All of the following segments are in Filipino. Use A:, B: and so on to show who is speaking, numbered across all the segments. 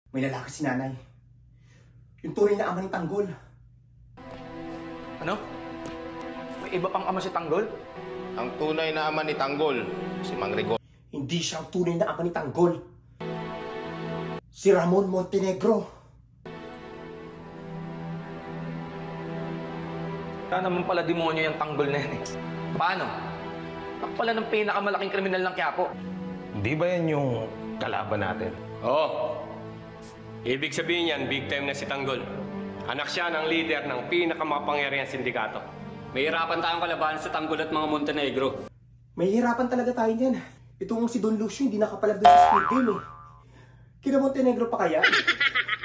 A: May lalaki si nanay. Yung tunay na ama ni Tanggol.
B: Ano? May iba pang ama si Tanggol?
C: Ang tunay na ama ni Tanggol, si Mang Rigor.
A: Hindi siya ang tunay na ama ni Tanggol. Si Ramon Montenegro.
B: Kaya naman pala demonyo yung Tanggol na yan eh. Paano? Ako pala ng pinakamalaking kriminal ng Quiapo.
D: Di ba yan yung kalaban natin?
E: Oo. Ibig sabihin yan, big time na si Tanggol. Anak siya ng leader ng pinakamakapangyarihang sindikato.
F: May hirapan tayong kalabanan sa Tanggol at mga Montenegro.
A: May hirapan talaga tayo niyan. Itong si Don Lucio hindi nakapalag doon sa Squid Game eh. Kina Montenegro pa kaya?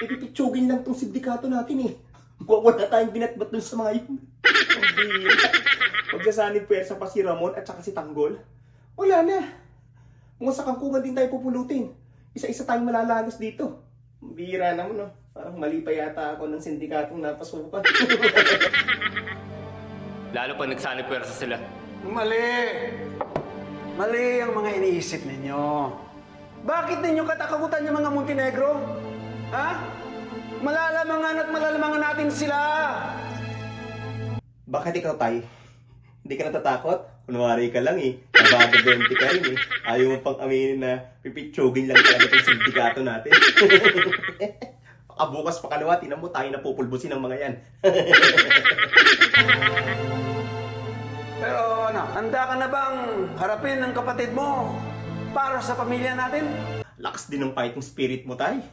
A: Ipipitsugin lang tong sindikato natin eh. Wala tayong binatbat dun sa mga yun. Magsasanib pwersa pa si Ramon at saka si Tanggol. Wala na. Kung sa kangkungan din tayo pupulutin. Isa-isa tayong malalagas dito. Bira naman no. Parang mali pa yata ako ng sindikatong napasukan.
F: Lalo pa nagsanib pwersa sila.
G: Mali! Mali ang mga iniisip ninyo. Bakit ninyo katakakutan yung mga Montenegro? Ha? Malalamangan at malalamangan natin sila!
A: Bakit ikaw, Tay? Hindi ka natatakot? Kunwari ka lang eh. Nabado 20 ka rin eh. Ayaw mo pang aminin na pipitsugin lang talaga itong sindikato natin. Bukas pa kalawa, tinan mo tayo napupulbusin ng mga yan.
G: Pero ano, handa ka na bang harapin ng kapatid mo para sa pamilya natin?
A: Lakas din ng fighting spirit mo, Tay.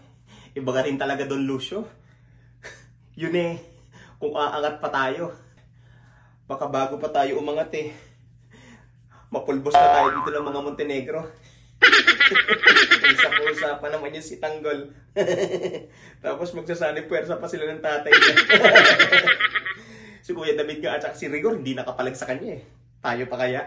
A: Iba ka rin talaga Don Lucio. Yun eh, kung aangat pa tayo. Baka bago pa tayo umangat eh. Mapulbos na tayo dito ng mga Montenegro. Isa-usapan naman yun si Tanggol. Tapos magsasanib pwersa pa sila ng tatay niya. Si Kuya David nga at si Rigor hindi nakapalag sa kanya eh. Tayo pa kaya?